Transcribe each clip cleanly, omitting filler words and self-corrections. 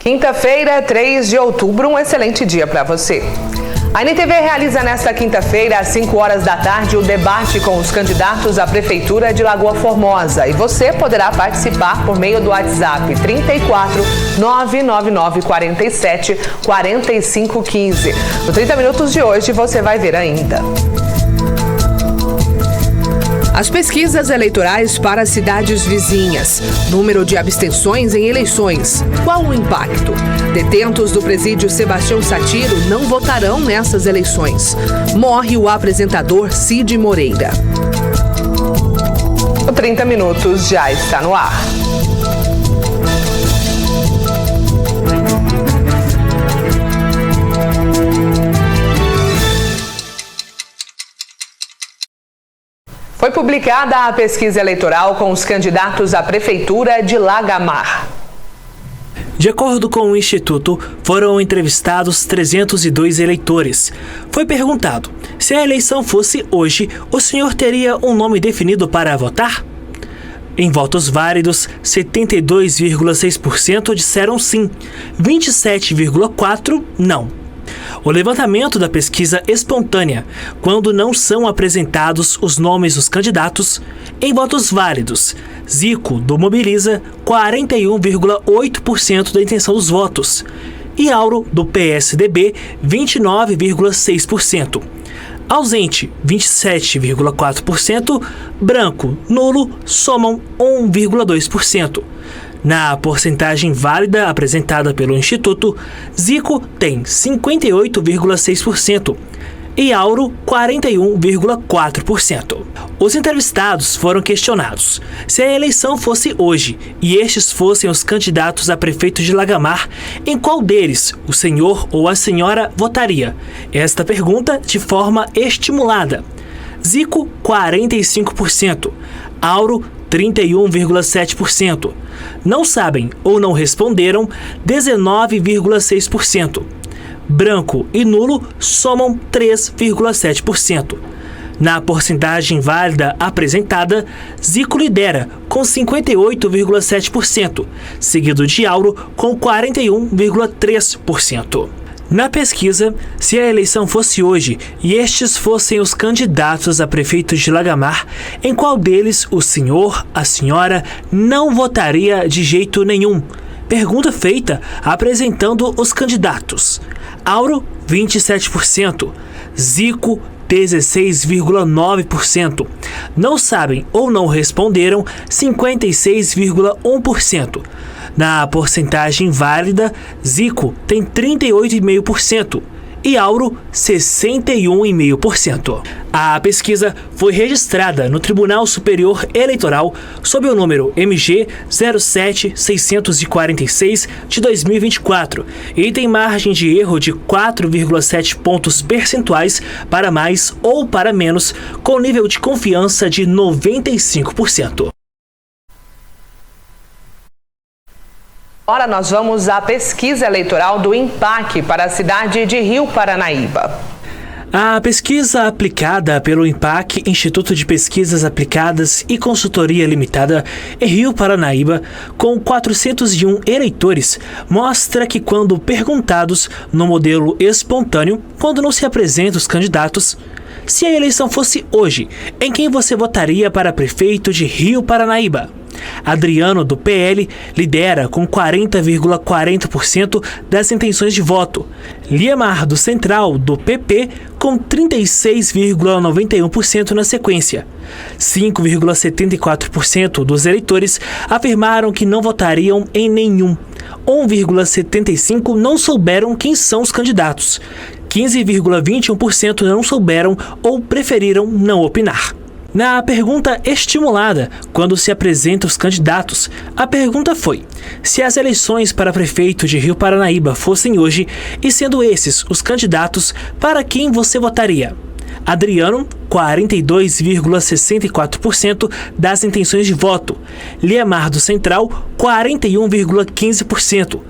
Quinta-feira, 3 de outubro, um excelente dia para você. A NTV realiza nesta quinta-feira, às 5 horas da tarde, o debate com os candidatos à Prefeitura de Lagoa Formosa. E você poderá participar por meio do WhatsApp 34 999 47 45 15. No 30 Minutos de hoje, você vai ver ainda. As pesquisas eleitorais para cidades vizinhas. Número de abstenções em eleições. Qual o impacto? Detentos do presídio Sebastião Satiro não votarão nessas eleições. Morre o apresentador Cid Moreira. O 30 Minutos já está no ar. Foi publicada a pesquisa eleitoral com os candidatos à Prefeitura de Lagamar. De acordo com o Instituto, foram entrevistados 302 eleitores. Foi perguntado: se a eleição fosse hoje, o senhor teria um nome definido para votar? Em votos válidos, 72,6% disseram sim, 27,4% não. O levantamento da pesquisa espontânea, quando não são apresentados os nomes dos candidatos, em votos válidos, Zico, do Mobiliza, 41,8% da intenção dos votos, e Auro, do PSDB, 29,6%. Ausente, 27,4%, branco, nulo, somam 1,2%. Na porcentagem válida apresentada pelo Instituto, Zico tem 58,6% e Auro 41,4%. Os entrevistados foram questionados se a eleição fosse hoje e estes fossem os candidatos a prefeito de Lagamar, em qual deles o senhor ou a senhora votaria? Esta pergunta de forma estimulada. Zico, 45%, Auro, 31,7%. Não sabem ou não responderam, 19,6%. Branco e nulo somam 3,7%. Na porcentagem válida apresentada, Zico lidera com 58,7%, seguido de Auro com 41,3%. Na pesquisa, se a eleição fosse hoje e estes fossem os candidatos a prefeito de Lagamar, em qual deles o senhor, a senhora, não votaria de jeito nenhum? Pergunta feita apresentando os candidatos. Auro, 27%. Zico, 16,9%. Não sabem ou não responderam, 56,1%. Na porcentagem válida, Zico tem 38,5% e Auro 61,5%. A pesquisa foi registrada no Tribunal Superior Eleitoral sob o número MG 07646 de 2024 e tem margem de erro de 4,7 pontos percentuais para mais ou para menos, com nível de confiança de 95%. Agora nós vamos à pesquisa eleitoral do INPAC para a cidade de Rio Paranaíba. A pesquisa aplicada pelo INPAC, Instituto de Pesquisas Aplicadas e Consultoria Limitada, em Rio Paranaíba, com 401 eleitores, mostra que quando perguntados no modelo espontâneo, quando não se apresentam os candidatos, se a eleição fosse hoje, em quem você votaria para prefeito de Rio Paranaíba? Adriano, do PL, lidera com 40,40% das intenções de voto. Liemar, do Central, do PP, com 36,91% na sequência. 5,74% dos eleitores afirmaram que não votariam em nenhum. 1,75% não souberam quem são os candidatos. 15,21% não souberam ou preferiram não opinar. Na pergunta estimulada, quando se apresentam os candidatos, a pergunta foi: se as eleições para prefeito de Rio Paranaíba fossem hoje, e sendo esses os candidatos, para quem você votaria? Adriano, 42,64% das intenções de voto. Liemar, do Central, 41,15%.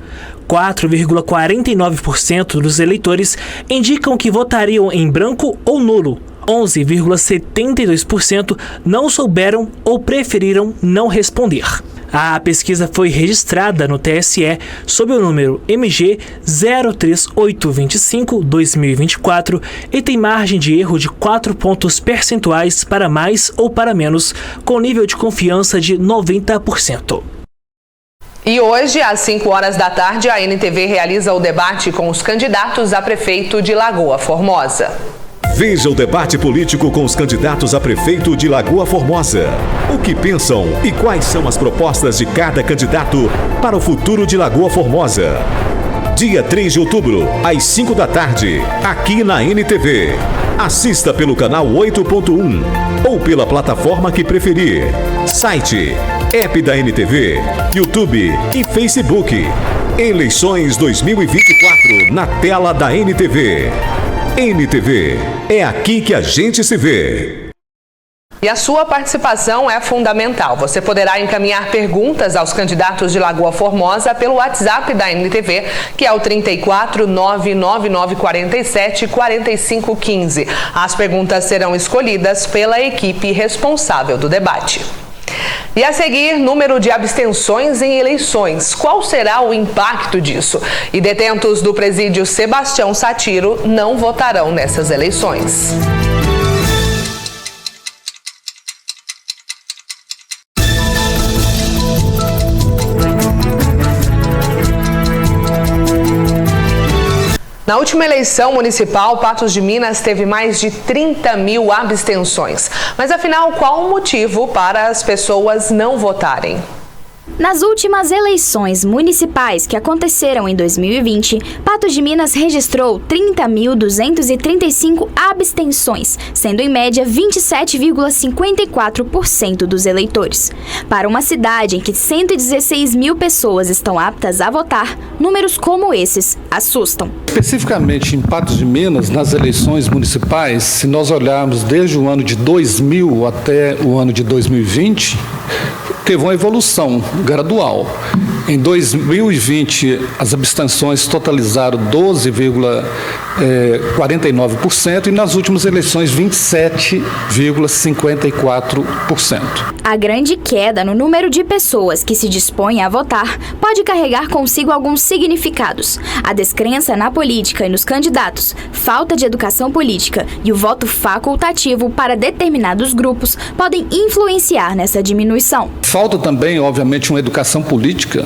4,49% dos eleitores indicam que votariam em branco ou nulo. 11,72% não souberam ou preferiram não responder. A pesquisa foi registrada no TSE sob o número MG 03825/2024 e tem margem de erro de 4 pontos percentuais para mais ou para menos, com nível de confiança de 90%. E hoje, às 5 horas da tarde, a NTV realiza o debate com os candidatos a prefeito de Lagoa Formosa. Veja o debate político com os candidatos a prefeito de Lagoa Formosa. O que pensam e quais são as propostas de cada candidato para o futuro de Lagoa Formosa. Dia 3 de outubro, às 5 da tarde, aqui na NTV. Assista pelo canal 8.1 ou pela plataforma que preferir. Site, app da NTV, YouTube e Facebook. Eleições 2024 na tela da NTV. NTV, é aqui que a gente se vê. E a sua participação é fundamental. Você poderá encaminhar perguntas aos candidatos de Lagoa Formosa pelo WhatsApp da NTV, que é o 34 99947 4515. As perguntas serão escolhidas pela equipe responsável do debate. E a seguir, número de abstenções em eleições. Qual será o impacto disso? E detentos do presídio Sebastião Satiro não votarão nessas eleições. Na última eleição municipal, Patos de Minas teve mais de 30 mil abstenções. Mas afinal, qual o motivo para as pessoas não votarem? Nas últimas eleições municipais que aconteceram em 2020, Patos de Minas registrou 30.235 abstenções, sendo em média 27,54% dos eleitores. Para uma cidade em que 116 mil pessoas estão aptas a votar, números como esses assustam. Especificamente em Patos de Minas, nas eleições municipais, se nós olharmos desde o ano de 2000 até o ano de 2020, teve uma evolução gradual. Em 2020, as abstenções totalizaram 12,49% e nas últimas eleições 27,54%. A grande queda no número de pessoas que se dispõem a votar pode carregar consigo alguns significados. A descrença na política e nos candidatos, falta de educação política e o voto facultativo para determinados grupos podem influenciar nessa diminuição. Falta também, obviamente, uma educação política,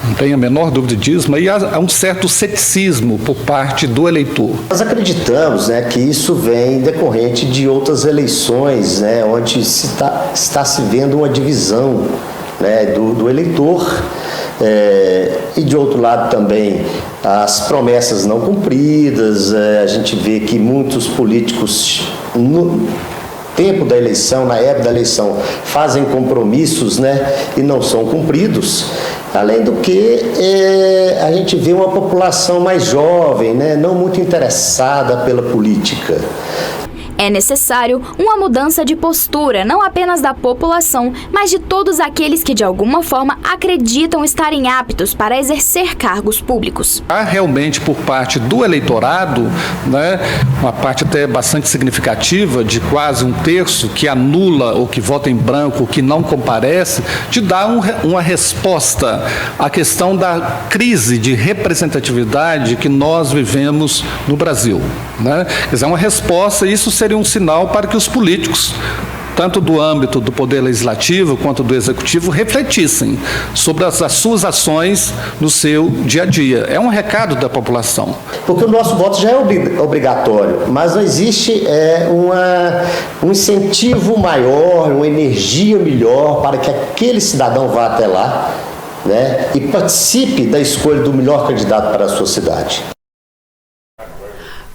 não tenho a menor dúvida disso, mas há um certo ceticismo por parte do eleitor. Nós acreditamos, que isso vem decorrente de outras eleições, onde está se vendo uma divisão, do eleitor. E de outro lado também as promessas não cumpridas. A gente vê que muitos políticos no tempo da eleição, na época da eleição, fazem compromissos, e não são cumpridos. Além do que, a gente vê uma população mais jovem, não muito interessada pela política. É necessário uma mudança de postura, não apenas da população, mas de todos aqueles que de alguma forma acreditam estarem aptos para exercer cargos públicos. Há realmente por parte do eleitorado, uma parte até bastante significativa, de quase um terço, que anula ou que vota em branco, que não comparece, de dar uma resposta à questão da crise de representatividade que nós vivemos no Brasil. Quer dizer, uma resposta, isso seria um sinal para que os políticos, tanto do âmbito do Poder Legislativo quanto do Executivo, refletissem sobre as suas ações no seu dia a dia. É um recado da população. Porque o nosso voto já é obrigatório, mas não existe um incentivo maior, uma energia melhor para que aquele cidadão vá até lá, e participe da escolha do melhor candidato para a sua cidade.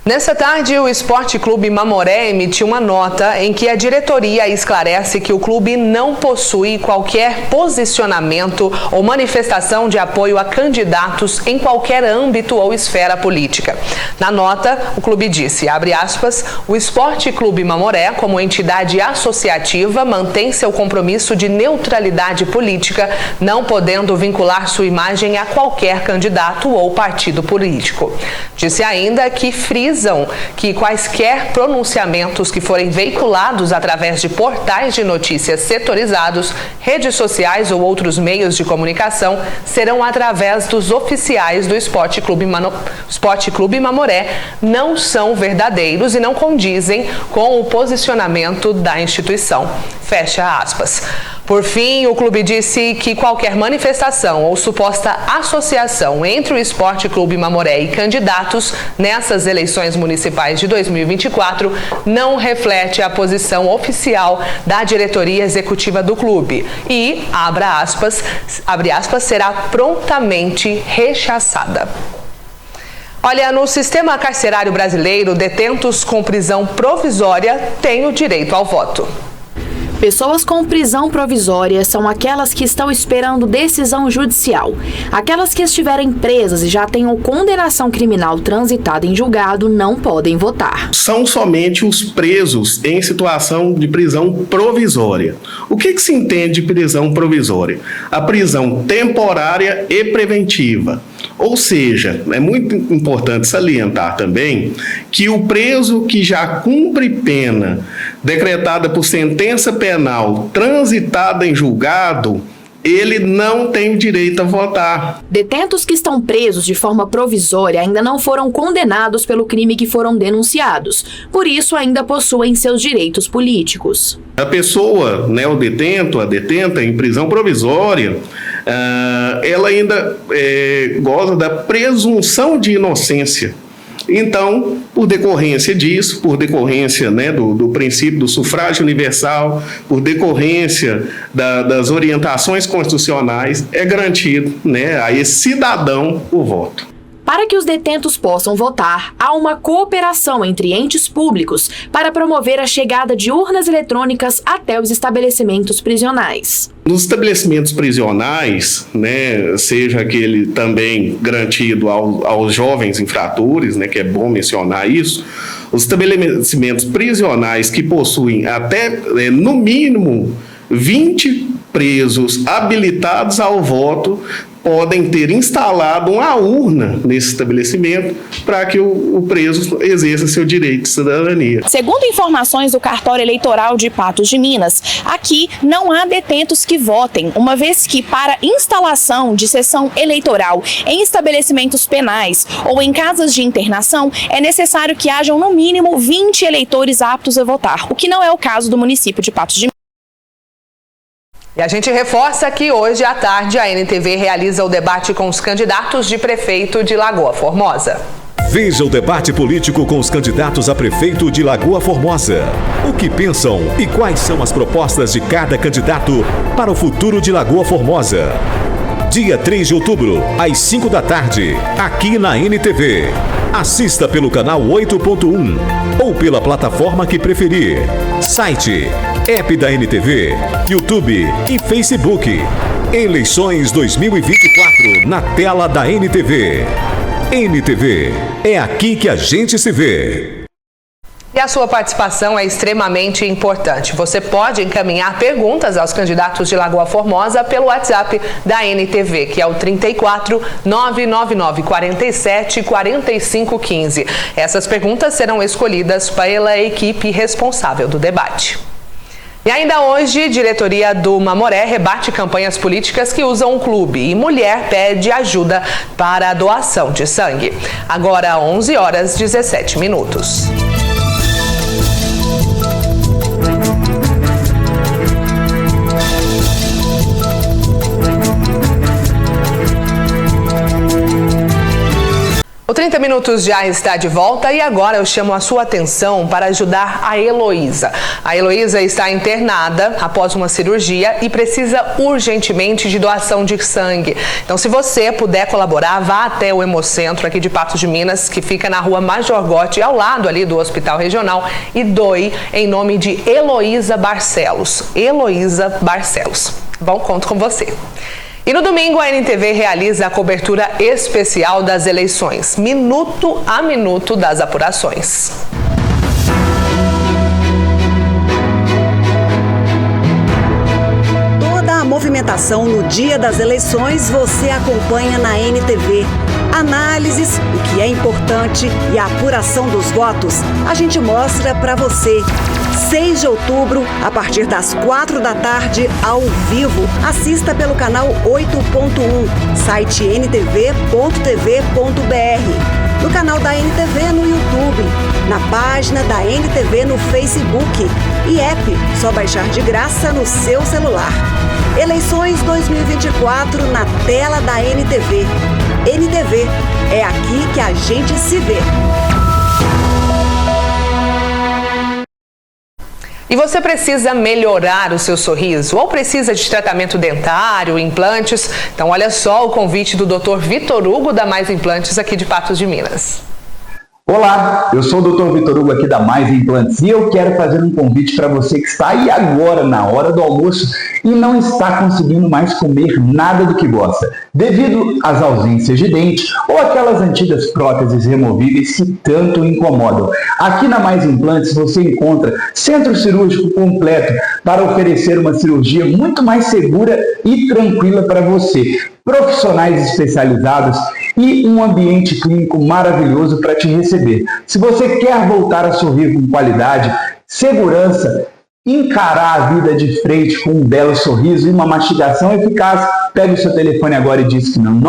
Nessa tarde, o Esporte Clube Mamoré emitiu uma nota em que a diretoria esclarece que o clube não possui qualquer posicionamento ou manifestação de apoio a candidatos em qualquer âmbito ou esfera política. Na nota, o clube disse, abre aspas, o Esporte Clube Mamoré, como entidade associativa, mantém seu compromisso de neutralidade política, não podendo vincular sua imagem a qualquer candidato ou partido político. Disse ainda que frisa avisam que quaisquer pronunciamentos que forem veiculados através de portais de notícias setorizados, redes sociais ou outros meios de comunicação serão através dos oficiais do Esporte Clube Mamoré, não são verdadeiros e não condizem com o posicionamento da instituição. Fecha aspas. Por fim, o clube disse que qualquer manifestação ou suposta associação entre o Esporte Clube Mamoré e candidatos nessas eleições municipais de 2024 não reflete a posição oficial da diretoria executiva do clube e, abre aspas, será prontamente rechaçada. Olha, no sistema carcerário brasileiro, detentos com prisão provisória têm o direito ao voto. Pessoas com prisão provisória são aquelas que estão esperando decisão judicial. Aquelas que estiverem presas e já tenham condenação criminal transitada em julgado não podem votar. São somente os presos em situação de prisão provisória. O que se entende de prisão provisória? A prisão temporária e preventiva. Ou seja, é muito importante salientar também que o preso que já cumpre pena decretada por sentença penal transitada em julgado, ele não tem direito a votar. Detentos que estão presos de forma provisória ainda não foram condenados pelo crime que foram denunciados, por isso ainda possuem seus direitos políticos. A pessoa, o detento, a detenta em prisão provisória, ela ainda goza da presunção de inocência. Então, por decorrência disso, por decorrência do princípio do sufrágio universal, por decorrência das orientações constitucionais, é garantido a esse cidadão o voto. Para que os detentos possam votar, há uma cooperação entre entes públicos para promover a chegada de urnas eletrônicas até os estabelecimentos prisionais. Nos estabelecimentos prisionais, seja aquele também garantido aos jovens infratores, que é bom mencionar isso, os estabelecimentos prisionais que possuem até, no mínimo, 20 presos habilitados ao voto, podem ter instalado uma urna nesse estabelecimento para que o preso exerça seu direito de cidadania. Segundo informações do cartório eleitoral de Patos de Minas, aqui não há detentos que votem, uma vez que para instalação de sessão eleitoral em estabelecimentos penais ou em casas de internação é necessário que hajam no mínimo 20 eleitores aptos a votar, o que não é o caso do município de Patos de Minas. E a gente reforça que hoje à tarde a NTV realiza o debate com os candidatos de prefeito de Lagoa Formosa. Veja o debate político com os candidatos a prefeito de Lagoa Formosa. O que pensam e quais são as propostas de cada candidato para o futuro de Lagoa Formosa. Dia 3 de outubro, às 5 da tarde, aqui na NTV. Assista pelo canal 8.1 ou pela plataforma que preferir. Site, app da NTV, YouTube e Facebook. Eleições 2024 na tela da NTV. NTV, é aqui que a gente se vê. E a sua participação é extremamente importante. Você pode encaminhar perguntas aos candidatos de Lagoa Formosa pelo WhatsApp da NTV, que é o 34 999 47 45 15. Essas perguntas serão escolhidas pela equipe responsável do debate. E ainda hoje, diretoria do Mamoré rebate campanhas políticas que usam o clube e mulher pede ajuda para a doação de sangue. Agora 11h17. O 30 Minutos já está de volta e agora eu chamo a sua atenção para ajudar a Heloísa. A Heloísa está internada após uma cirurgia e precisa urgentemente de doação de sangue. Então, se você puder colaborar, vá até o Hemocentro aqui de Patos de Minas, que fica na rua Major Gotti, ao lado ali do Hospital Regional, e doe em nome de Heloísa Barcelos. Heloísa Barcelos. Bom, conto com você. E no domingo, a NTV realiza a cobertura especial das eleições, minuto a minuto das apurações. Toda a movimentação movimentação no dia das eleições você acompanha na NTV. Análises, o que é importante e a apuração dos votos, a gente mostra para você. 6 de outubro, a partir das 4 da tarde, ao vivo. Assista pelo canal 8.1, site ntv.tv.br, no canal da NTV no YouTube, na página da NTV no Facebook e app, só baixar de graça no seu celular. Eleições 2024 na tela da NTV. NTV, é aqui que a gente se vê. E você precisa melhorar o seu sorriso ou precisa de tratamento dentário, implantes? Então olha só o convite do Dr. Vitor Hugo da Mais Implantes aqui de Patos de Minas. Olá, eu sou o Dr. Vitor Hugo aqui da Mais Implantes e eu quero fazer um convite para você que está aí agora na hora do almoço e não está conseguindo mais comer nada do que gosta, devido às ausências de dente ou aquelas antigas próteses removíveis que tanto incomodam. Aqui na Mais Implantes você encontra centro cirúrgico completo para oferecer uma cirurgia muito mais segura e tranquila para você. Profissionais especializados e um ambiente clínico maravilhoso para te receber. Se você quer voltar a sorrir com qualidade, segurança, encarar a vida de frente com um belo sorriso e uma mastigação eficaz, pegue o seu telefone agora e diz que não,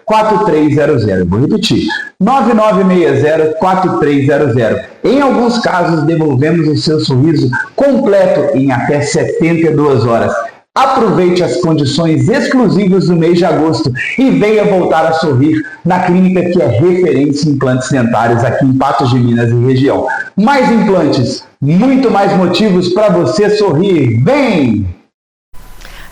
9960-4300. Vou repetir, 9960-4300. Em alguns casos, devolvemos o seu sorriso completo em até 72 horas. Aproveite as condições exclusivas do mês de agosto e venha voltar a sorrir na clínica que é referência em implantes dentários aqui em Patos de Minas e região. Mais implantes, muito mais motivos para você sorrir. Vem!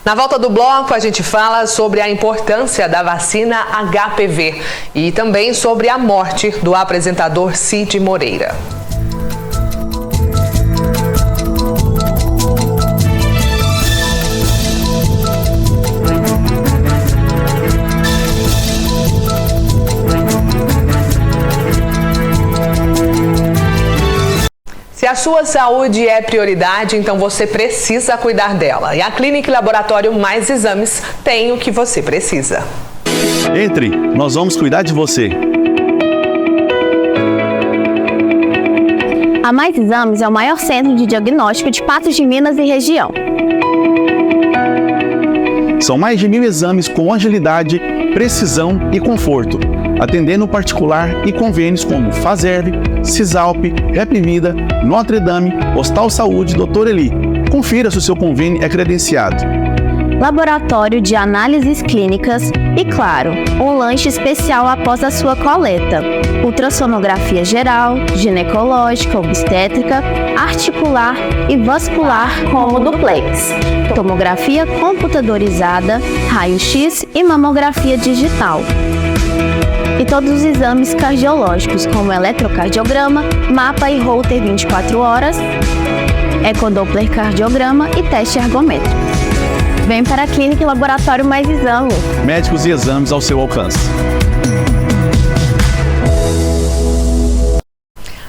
Na volta do bloco, a gente fala sobre a importância da vacina HPV e também sobre a morte do apresentador Cid Moreira. Se a sua saúde é prioridade, então você precisa cuidar dela. E a Clínica e Laboratório Mais Exames tem o que você precisa. Entre, nós vamos cuidar de você. A Mais Exames é o maior centro de diagnóstico de Patos de Minas e região. São mais de 1.000 exames com agilidade, precisão e conforto, atendendo particular e convênios como Faserv, Cisalp, Repvida, Notre Dame, Hostal Saúde, Dr. Eli. Confira se o seu convênio é credenciado. Laboratório de análises clínicas e, claro, um lanche especial após a sua coleta. Ultrassonografia geral, ginecológica, obstétrica, articular e vascular como duplex. Tomografia computadorizada, raio-x e mamografia digital. E todos os exames cardiológicos, como eletrocardiograma, mapa e holter 24 horas, ecodoppler cardiograma e teste ergométrico. Vem para a Clínica e Laboratório Mais Exames. Médicos e exames ao seu alcance.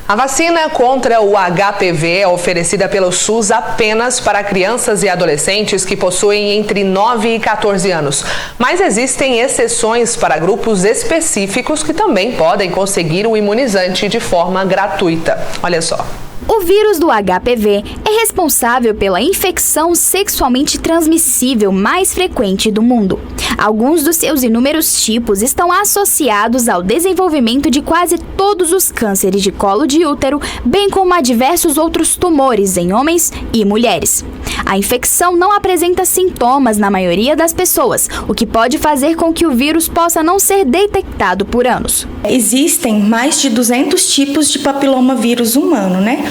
A vacina contra o HPV é oferecida pelo SUS apenas para crianças e adolescentes que possuem entre 9 e 14 anos. Mas existem exceções para grupos específicos que também podem conseguir o imunizante de forma gratuita. Olha só. O vírus do HPV é responsável pela infecção sexualmente transmissível mais frequente do mundo. Alguns dos seus inúmeros tipos estão associados ao desenvolvimento de quase todos os cânceres de colo de útero, bem como a diversos outros tumores em homens e mulheres. A infecção não apresenta sintomas na maioria das pessoas, o que pode fazer com que o vírus possa não ser detectado por anos. Existem mais de 200 tipos de papilomavírus humano, né?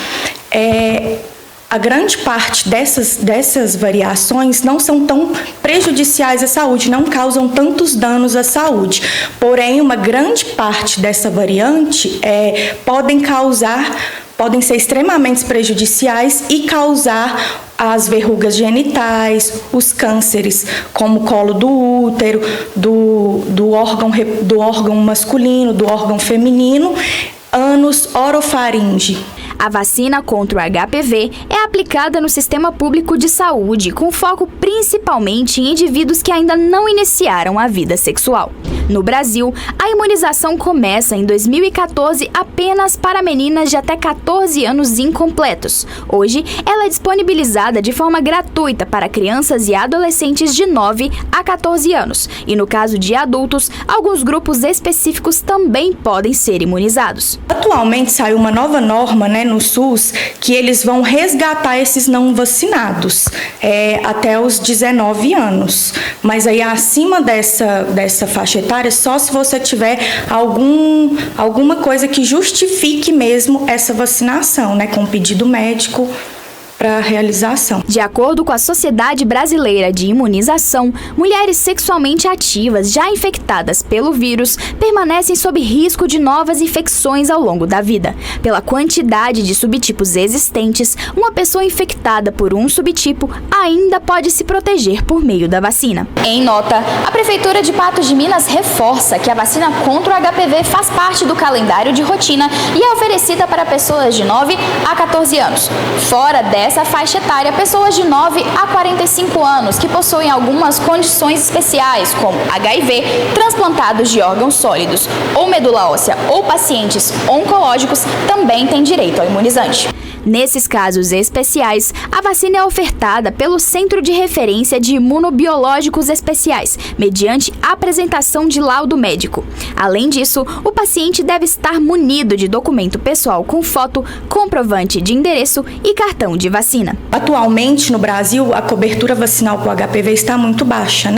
A grande parte dessas variações não são tão prejudiciais à saúde, não causam tantos danos à saúde. Porém, uma grande parte dessa variante podem ser extremamente prejudiciais e causar as verrugas genitais, os cânceres, como colo do útero, do órgão masculino, do órgão feminino, ânus, orofaringe. A vacina contra o HPV é aplicada no sistema público de saúde, com foco principalmente em indivíduos que ainda não iniciaram a vida sexual. No Brasil, a imunização começa em 2014 apenas para meninas de até 14 anos incompletos. Hoje, ela é disponibilizada de forma gratuita para crianças e adolescentes de 9 a 14 anos. E no caso de adultos, alguns grupos específicos também podem ser imunizados. Atualmente saiu uma nova norma, no SUS, que eles vão resgatar esses não vacinados até os 19 anos. Mas aí acima dessa faixa etária, só se você tiver alguma coisa que justifique mesmo essa vacinação, com pedido médico para realização. De acordo com a Sociedade Brasileira de Imunização, mulheres sexualmente ativas já infectadas pelo vírus permanecem sob risco de novas infecções ao longo da vida. Pela quantidade de subtipos existentes, uma pessoa infectada por um subtipo ainda pode se proteger por meio da vacina. Em nota, a Prefeitura de Patos de Minas reforça que a vacina contra o HPV faz parte do calendário de rotina e é oferecida para pessoas de 9 a 14 anos. Fora dessa faixa etária, pessoas de 9 a 45 anos que possuem algumas condições especiais, como HIV, transplantados de órgãos sólidos ou medula óssea ou pacientes oncológicos, também têm direito ao imunizante. Nesses casos especiais, a vacina é ofertada pelo Centro de Referência de Imunobiológicos Especiais, mediante apresentação de laudo médico. Além disso, o paciente deve estar munido de documento pessoal com foto, comprovante de endereço e cartão de vacina. Atualmente, no Brasil, a cobertura vacinal com HPV está muito baixa,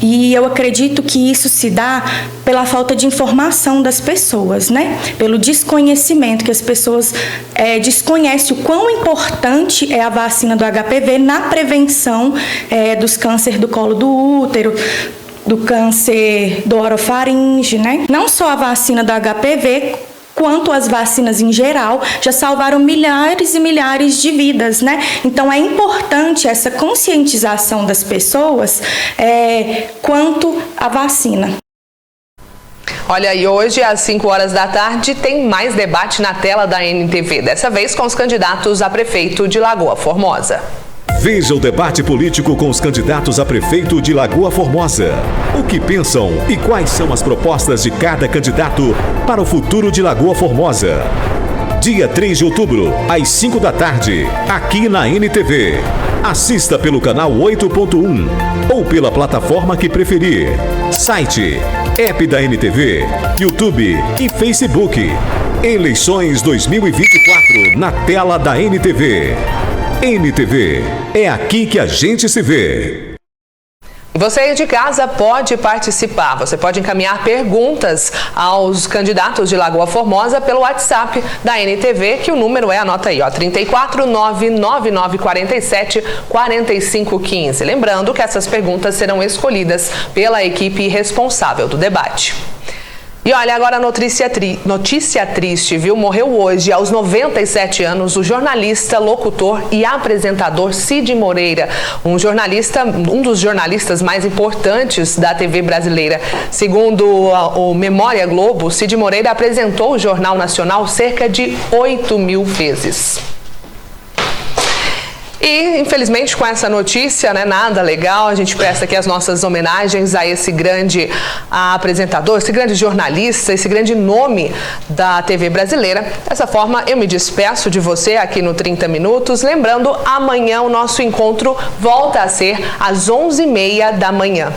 E eu acredito que isso se dá pela falta de informação das pessoas, Pelo desconhecimento, que as pessoas desconhecem o quão importante é a vacina do HPV na prevenção dos cânceres do colo do útero, do câncer do orofaringe, Não só a vacina do HPV, quanto as vacinas em geral, já salvaram milhares e milhares de vidas, Então é importante essa conscientização das pessoas quanto à vacina. Olha, e hoje às 5 horas da tarde tem mais debate na tela da NTV, dessa vez com os candidatos a prefeito de Lagoa Formosa. Veja o debate político com os candidatos a prefeito de Lagoa Formosa. O que pensam e quais são as propostas de cada candidato para o futuro de Lagoa Formosa. Dia 3 de outubro, às 5 da tarde, aqui na NTV. Assista pelo canal 8.1 ou pela plataforma que preferir. Site, app da NTV, YouTube e Facebook. Eleições 2024 na tela da NTV. NTV, é aqui que a gente se vê. Você aí de casa pode participar, você pode encaminhar perguntas aos candidatos de Lagoa Formosa pelo WhatsApp da NTV, que o número anota aí, 34999474515. Lembrando que essas perguntas serão escolhidas pela equipe responsável do debate. E olha, agora notícia triste, viu? Morreu hoje, aos 97 anos, o jornalista, locutor e apresentador Cid Moreira, um dos jornalistas mais importantes da TV brasileira. Segundo o Memória Globo, Cid Moreira apresentou o Jornal Nacional cerca de 8.000 vezes. E, infelizmente, com essa notícia, nada legal, a gente presta aqui as nossas homenagens a esse grande apresentador, esse grande jornalista, esse grande nome da TV brasileira. Dessa forma, eu me despeço de você aqui no 30 Minutos. Lembrando, amanhã o nosso encontro volta a ser às 11h30 da manhã.